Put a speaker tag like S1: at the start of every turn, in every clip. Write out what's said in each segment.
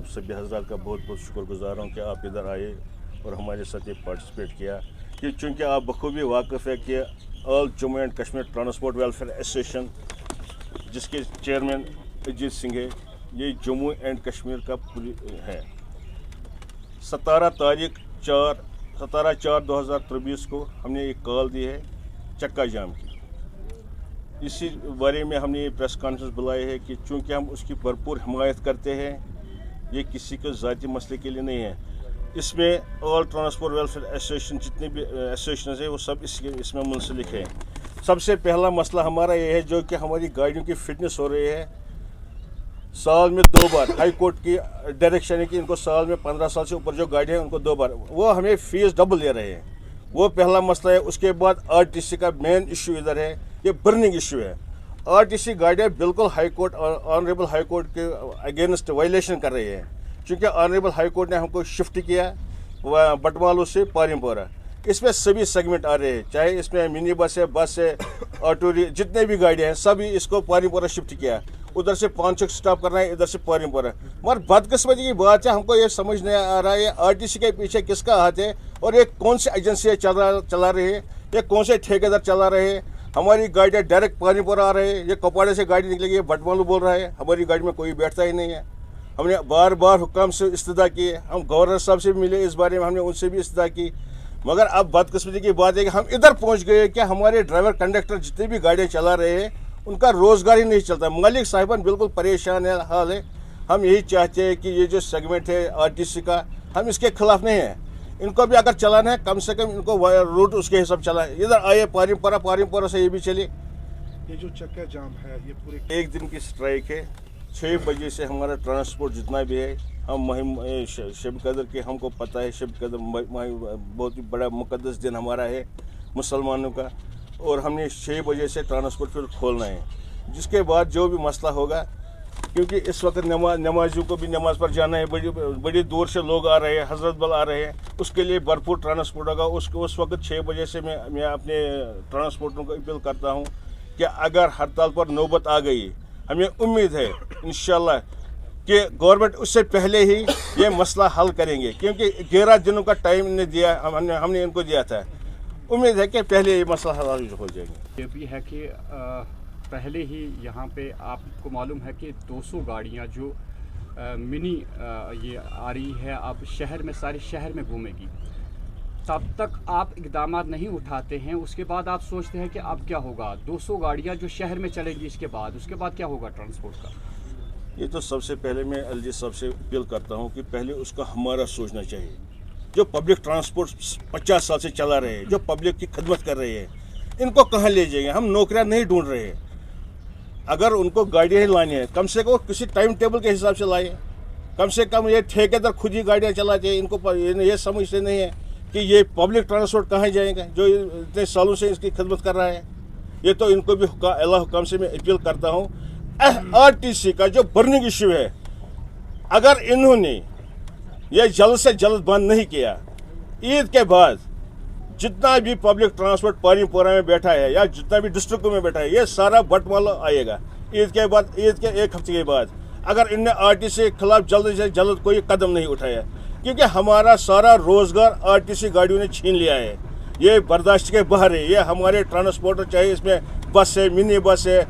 S1: आप सभी हजरात का बहुत बहुत शुक्रगुजार हूँ कि आप इधर आए और हमारे साथ ये पार्टिसिपेट किया कि चूँकि आप बखूबी वाकिफ़ है कि all Jammu and Kashmir transport welfare association जिसके चेयरमैन अजीत सिंह है, ये जम्मू एंड कश्मीर का है। 17/4/2023 को हमने एक कॉल दी है चक्का जाम की। इसी बारे में हमने ये प्रेस कॉन्फ्रेंस बुलाई है कि चूँकि हम उसकी भरपूर हिमायत करते हैं, ये किसी के ज़ाती मसले के लिए नहीं है। इसमें ऑल ट्रांसपोर्ट वेलफेयर एसोसिएशन जितने भी एसोसिएशन है वो सब इसमें मुंसलिक हैं। सबसे पहला मसला हमारा ये है जो कि हमारी गाड़ियों की फिटनेस हो रही है साल में 2 बार। हाई कोर्ट की डायरेक्शन है कि इनको साल में 15 साल से ऊपर जो गाड़ी है उनको 2 बार, वो हमें फीस डबल ले रहे हैं। वो पहला मसला है। उसके बाद आरटीसी का मेन इशू इधर है, ये बर्निंग इशू है। आरटीसी गाड़ियाँ बिल्कुल high court honourable high court के अगेंस्ट वायलेशन कर रही है, क्योंकि ऑनरेबल हाई कोर्ट ने हमको शिफ्ट किया बटमालू से पारिमपोरा। इसमें सभी सेगमेंट आ रहे हैं, चाहे इसमें मिनी बस है, बस है, ऑटो, जितने भी गाड़ियाँ हैं सभी इसको पारिमपोरा शिफ्ट किया। उधर से 5 स्टॉप करना है, इधर से पारिमपोरा। मगर बदकिस्मती की बात है, हमको ये समझ नहीं आ रहा है आरटीसी के पीछे किसका हाथ है और ये कौन सी एजेंसी चला रही है, ये कौन से ठेकेदार चला रहे हैं। हमारी गाड़ियाँ डायरेक्ट पारिमपोरा आ रहे हैं, ये कपवाड़े से गाड़ी निकलेगी, बटमालू बोल रहा है, हमारी गाड़ी में कोई बैठता ही नहीं है। हमने बार बार हुक्म से इस्तदा किए, हम गवर्नर साहब से भी मिले, इस बारे में हमने उनसे भी इस्तदा की। मगर अब बदकिस्मती की बात है कि हम इधर पहुंच गए कि हमारे ड्राइवर कंडक्टर जितने भी गाड़ियाँ चला रहे हैं उनका रोज़गार ही नहीं चलता। मालिक साहिबान बिल्कुल परेशान है, हाल है। हम यही चाहते हैं कि ये जो सेगमेंट है आरटीसी का, हम इसके खिलाफ नहीं हैं। इनको भी अगर चलाना है कम से कम इनको रूट उसके हिसाब चला। इधर आए पारिमपोरा से ये भी चले।
S2: ये जो चक्का जाम है ये पूरे
S1: 1 दिन की स्ट्राइक है। 6 बजे से हमारा ट्रांसपोर्ट जितना भी है, हम महिम शब कदर के, हमको पता है शब कदर बहुत ही बड़ा मुक़द्दस दिन हमारा है मुसलमानों का, और हमने 6 बजे से ट्रांसपोर्ट फिर खोलना है। जिसके बाद जो भी मसला होगा, क्योंकि इस वक्त नमाजियों को भी नमाज पर जाना है, बड़ी दूर से लोग आ रहे हैं, हजरत बल आ रहे हैं, उसके लिए भरपूर ट्रांसपोर्ट होगा। उस वक्त 6 बजे से मैं अपने ट्रांसपोर्टरों को अपील करता हूँ कि अगर हड़ताल पर नौबत आ गई, हमें उम्मीद है इंशाल्लाह कि गवर्नमेंट उससे पहले ही ये मसला हल करेंगे, क्योंकि 11 दिनों का टाइम ने दिया, हमने इनको दिया था। उम्मीद है कि पहले ये मसला हल हो जाएगा।
S3: ये भी है कि पहले ही यहाँ पे आपको मालूम है कि 200 गाड़ियाँ जो मिनी ये आ रही है, अब शहर में, सारे शहर में घूमेगी। तब तक आप इक़दाम नहीं उठाते हैं, उसके बाद आप सोचते हैं कि अब क्या होगा। 200 गाड़ियाँ जो शहर में चलेगी, उसके बाद क्या होगा ट्रांसपोर्ट का।
S1: ये तो सबसे पहले मैं एलजी साहब से अपील करता हूँ कि पहले उसका हमारा सोचना चाहिए। जो पब्लिक ट्रांसपोर्ट 50 साल से चला रहे हैं, जो पब्लिक की खिदमत कर रहे हैं, इनको कहाँ ले जाएंगे। हम नौकरियाँ नहीं ढूंढ रहे हैं। अगर उनको गाड़ियाँ ही लानी है, कम से कम किसी टाइम टेबल के हिसाब से लाए। कम से कम ये ठेकेदार खुद ही गाड़ियाँ चलाते हैं, इनको ये समझते नहीं है कि ये पब्लिक ट्रांसपोर्ट कहाँ जाएगा जो इतने सालों से इसकी खिदमत कर रहा है। ये तो इनको भी अल्लाह हुक्म से मैं अपील करता हूँ। आरटीसी का जो बर्निंग इशू है, अगर इन्होंने ये जल्द से जल्द बंद नहीं किया, ईद के बाद जितना भी पब्लिक ट्रांसपोर्ट पारिमपोरा में बैठा है या जितना भी डिस्ट्रिक्टों में बैठा है, ये सारा बटमाला आएगा। ईद के बाद, ईद के 1 हफ्ते के बाद, अगर इनने आरटीसी के खिलाफ जल्द से जल्द कोई कदम नहीं उठाया, क्योंकि हमारा सारा रोजगार आरटीसी गाड़ियों ने छीन लिया है। ये बर्दाश्त के बाहर है। ये हमारे ट्रांसपोर्टर, चाहे इसमें बस है, मिनी बस है,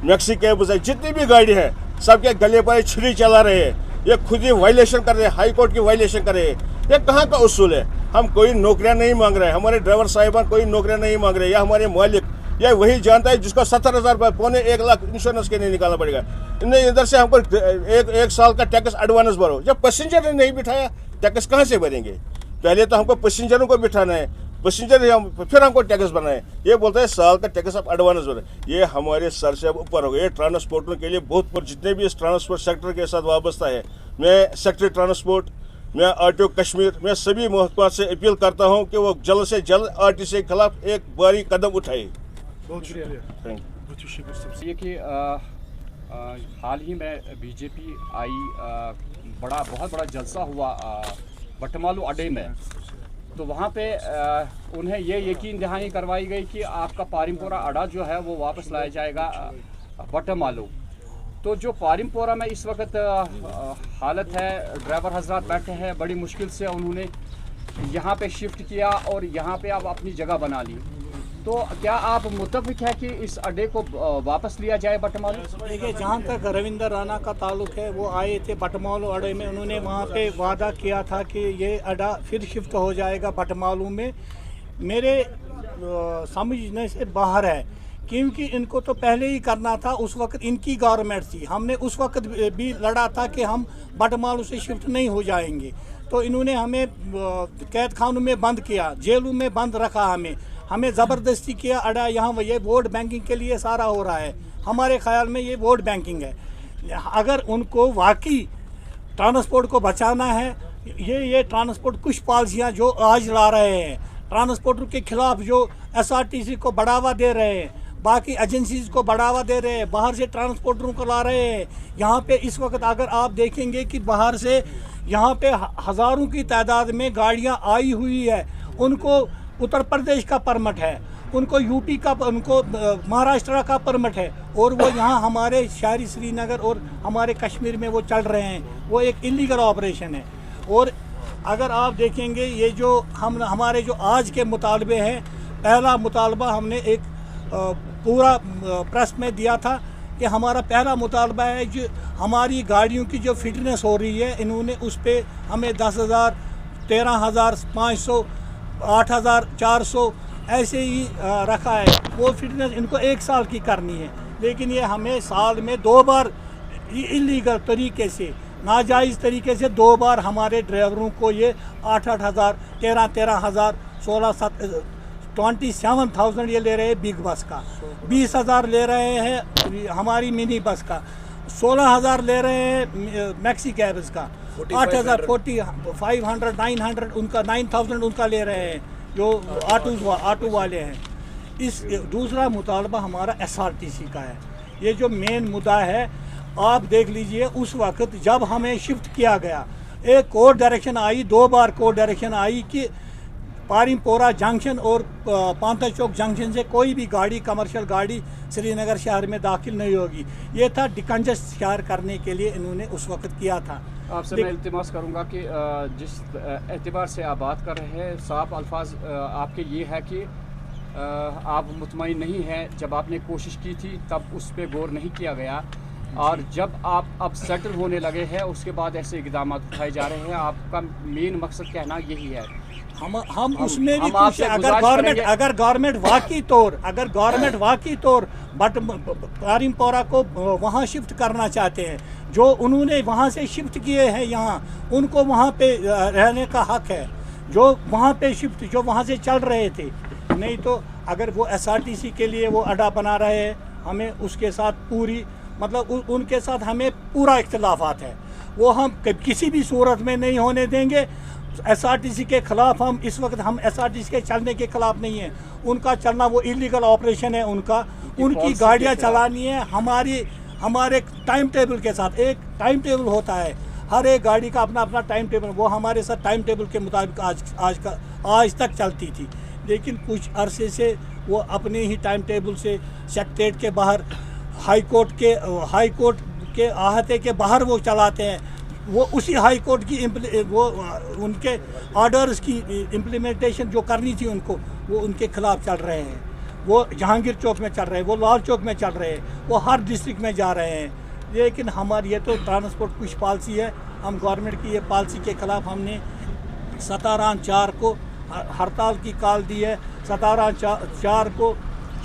S1: मैक्सी कैब्स है, जितनी भी गाड़ी है, सबके गले पर छुरी चला रहे हैं। ये खुद ही वायलेशन कर रहे हैं, हाई कोर्ट की वायलेशन कर रहे हैं। ये कहाँ का उसूल है। हम कोई नौकरियां नहीं मांग रहे हैं, हमारे ड्राइवर साहिबान कोई नौकरियां नहीं मांग रहे हैं, या हमारे मालिक, या वही जानता है जिसको 70,000 रुपये, पौने 1 लाख इंश्योरेंस के नहीं निकालना पड़ेगा। इन्हें इधर से हमको एक साल का टैक्स एडवांस भरो। जब पैसेंजर ने नहीं बिठाया, टैक्स कहाँ से भरेंगे। पहले तो हमको पैसेंजरों को बिठाना है, पैसेंजर फिर हमको टैक्स भरना है। ये बोलते हैं साल का टैक्स आप एडवांस भरें। ये हमारे सर से अब ऊपर हो गए। ट्रांसपोर्टर के लिए बहुत, पर जितने भी इस ट्रांसपोर्ट सेक्टर के साथ वाबस्ता है, मैं सेक्रेटरी ट्रांसपोर्ट, मैं आरटीओ कश्मीर, मैं सभी महकमा से अपील करता हूं कि वो जल्द से जल्द आरटीसी के खिलाफ एक बारी कदम उठाए।
S2: बहुत शुक्रिया।
S3: ये कि हाल ही में बीजेपी आई, बहुत बड़ा जलसा हुआ बटमालू अड्डे में, तो वहाँ पे उन्हें ये यकीन दहानी करवाई गई कि आपका पारिमपोरा अड्डा जो है वो वापस लाया जाएगा बटमालू। तो जो पारिमपोरा में इस वक्त हालत है, ड्राइवर हजरात बैठे हैं, बड़ी मुश्किल से उन्होंने यहाँ पे शिफ्ट किया और यहाँ पे अब अपनी जगह बना ली। तो क्या आप मुतफिक है कि इस अड्डे को वापस लिया जाए बटमालू?
S4: देखिए, जहाँ तक रविंदर राणा का ताल्लुक है, वो आए थे बटमालू अड्डे में, उन्होंने वहाँ पे वादा किया था कि ये अड्डा फिर शिफ्ट हो जाएगा बटमालू में। मेरे समझने से बाहर है, क्योंकि इनको तो पहले ही करना था, उस वक्त इनकी गवर्नमेंट थी। हमने उस वक्त भी लड़ा था कि हम बटमालू से शिफ्ट नहीं हो जाएंगे, तो इन्होंने हमें कैद खानों में बंद किया, जेलों में बंद रखा, हमें ज़बरदस्ती किया अड्डा यहाँ। ये वोट बैंकिंग के लिए सारा हो रहा है, हमारे ख्याल में ये वोट बैंकिंग है। अगर उनको वाकई ट्रांसपोर्ट को बचाना है, ये ट्रांसपोर्ट कुछ पॉलिसियाँ जो आज ला रहे हैं, ट्रांसपोर्टर के खिलाफ जो SRTC को बढ़ावा दे रहे हैं, बाकी एजेंसीज़ को बढ़ावा दे रहे हैं, बाहर से ट्रांसपोर्टरों को ला रहे हैं। यहाँ पे इस वक्त अगर आप देखेंगे कि बाहर से यहाँ पे हज़ारों की तादाद में गाड़ियाँ आई हुई है, उनको उत्तर प्रदेश का परमिट है, उनको यूपी का, उनको महाराष्ट्र का परमिट है, और वो यहाँ हमारे शहरी श्रीनगर और हमारे कश्मीर में वो चल रहे हैं। वो एक इलीगल ऑपरेशन है। और अगर आप देखेंगे ये जो हमारे जो आज के मुतालबे हैं, पहला मुतालबा हमने एक पूरा प्रेस में दिया था कि हमारा पहला मुतालबा है जो हमारी गाड़ियों की जो फिटनेस हो रही है, इन्होंने उस पर हमें 10,000, 13,500, 8,400 ऐसे ही रखा है। वो फिटनेस इनको 1 साल की करनी है, लेकिन ये हमें साल में 2 बार इलीगल तरीके से, नाजायज़ तरीके से 2 बार हमारे ड्राइवरों को ये 8,000, 13,000, 16,000, 27,000 ये ले रहे हैं बिग बस का, 20,000 ले रहे हैं हमारी मिनी बस का, 16,000 ले रहे हैं मैक्सी कैब्स का, 8,000, 500, 900 उनका, 9,000 उनका ले रहे हैं जो ऑटो वाले हैं। इस दूसरा मुतालबा हमारा SRTC का है। ये जो मेन मुद्दा है, आप देख लीजिए, उस वक्त जब हमें शिफ्ट किया गया, एक court direction I, 2 bar court direction I कि पारिमपोरा जंक्शन और पांता चौक जंक्शन से कोई भी गाड़ी, कमर्शियल गाड़ी श्रीनगर शहर में दाखिल नहीं होगी। ये था डिकंजेस्ट शहर करने के लिए इन्होंने उस वक्त किया था।
S3: आपसे मैं इल्तिमास करूंगा कि जिस एतबार से आप बात कर रहे हैं, साफ अल्फाज आपके ये है कि आप मुतमईन नहीं हैं। जब आपने कोशिश की थी तब उस पर गौर नहीं किया गया, और जब आप अब सेटल होने लगे हैं उसके बाद ऐसे इक़दाम उठाए जा रहे हैं। आपका मेन मकसद कहना यही है।
S4: हम उसमें भी कुछ, अगर गवर्नमेंट वाकई तौर बट पारिमपोरा को वहाँ शिफ्ट करना चाहते हैं, जो उन्होंने वहाँ से शिफ्ट किए हैं यहाँ, उनको वहाँ पे रहने का हक है, जो वहाँ पे शिफ्ट, जो वहाँ से चल रहे थे। नहीं तो अगर वो SRTC के लिए वो अड्डा बना रहे हैं, हमें उसके साथ पूरी, मतलब उनके साथ हमें पूरा इख्तिलाफात है, वो हम किसी भी सूरत में नहीं होने देंगे। SRTC के ख़िलाफ़ हम इस वक्त, हम SRTC के चलने के ख़िलाफ़ नहीं है। उनका चलना वो इलीगल ऑपरेशन है, उनकी गाड़ियाँ चलानी है हमारे टाइम टेबल के साथ। एक टाइम टेबल होता है, हर एक गाड़ी का अपना अपना टाइम टेबल, वो हमारे साथ टाइम टेबल के मुताबिक आज तक चलती थी। लेकिन कुछ अरसे से वो अपने ही टाइम टेबल से सेक्रेटेरिएट के बाहर, हाई कोर्ट के अहाते के बाहर वो चलाते हैं। वो उसी हाई कोर्ट की वो उनके ऑर्डर्स की इम्प्लीमेंटेशन जो करनी थी उनको, वो उनके खिलाफ चल रहे हैं। वो जहांगीर चौक में चल रहे हैं, वो लाल चौक में चल रहे हैं, वो हर डिस्ट्रिक्ट में जा रहे हैं। लेकिन हमारी ये तो ट्रांसपोर्ट कुछ पॉलिसी है, हम गवर्नमेंट की ये पॉलिसी के ख़िलाफ़ हमने 17/4 को हड़ताल की कॉल दी है। 17/4 को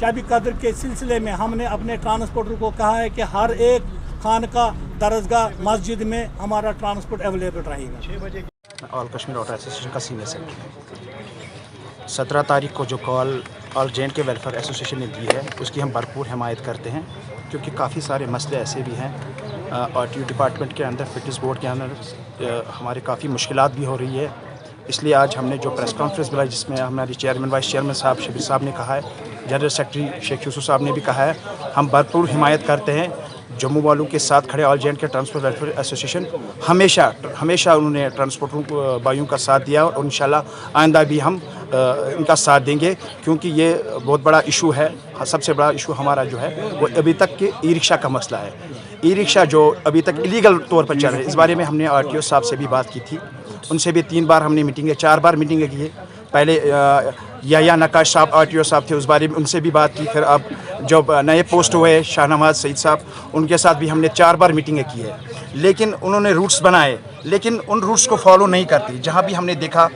S4: शब कद्र के सिलसिले में हमने अपने ट्रांसपोर्टर को कहा है कि हर एक खानका, दरसगाह, मस्जिद में हमारा ट्रांसपोर्ट अवेलेबल रहेगा।
S5: ऑल कश्मीर ऑटो एसोसिएशन का सीनियर सेक्रेटरी। 17 तारीख को जो call all J&K welfare association ने दी है, उसकी हम भरपूर हिमायत करते हैं, क्योंकि काफ़ी सारे मसले ऐसे भी हैं RTO डिपार्टमेंट के अंदर, फिटनेस बोर्ड के अंदर हमारे काफ़ी मुश्किलात भी हो रही है। इसलिए आज हमने जो प्रेस कॉन्फ्रेंस बुलाई, जिसमें हमारे चेयरमैन, वाइस चेयरमैन साहब, शबीर साहब ने कहा है, जनरल सेक्रेटरी शेख यूसुफ साहब ने भी कहा है, हम भरपूर हिमायत करते हैं। जम्मू वालों के साथ खड़े all J&K transport welfare association हमेशा उन्होंने ट्रांसपोर्टरों भाइयों का साथ दिया, और इंशाल्लाह आइंदा भी हम इनका साथ देंगे, क्योंकि ये बहुत बड़ा इशू है। सबसे बड़ा इशू हमारा जो है वो अभी तक के ई रिक्शा का मसला है। ई रिक्शा जो अभी तक इलीगल तौर पर चल रहे हैं, इस बारे में हमने RTO साहब से भी बात की थी, उनसे भी 3 बार हमने मीटिंगें 4 बार मीटिंगें की है। पहले या नकाश साहब RTO साहब थे, उस बारे में उनसे भी बात की। फिर अब जब नए पोस्ट हुए शाहनवाज सईद साहब, उनके साथ भी हमने 4 बार मीटिंगें की है। लेकिन उन्होंने रूट्स बनाए, लेकिन उन रूट्स को फॉलो नहीं करती। जहाँ भी हमने देखा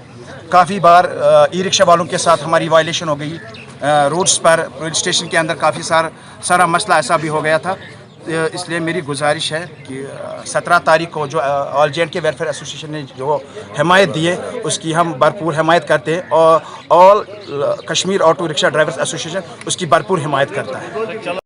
S5: काफ़ी बार ई रिक्शा वालों के साथ हमारी वायलेशन हो गई रोड्स पर। पुलिस स्टेशन के अंदर काफ़ी सारा मसला ऐसा भी हो गया था। इसलिए मेरी गुजारिश है कि 17 तारीख को जो ऑल J&K वेलफेयर एसोसिएशन ने जो हिमायत दी है, उसकी हम भरपूर हिमायत करते हैं, और all Kashmir auto rickshaw drivers association उसकी भरपूर हिमायत करता है।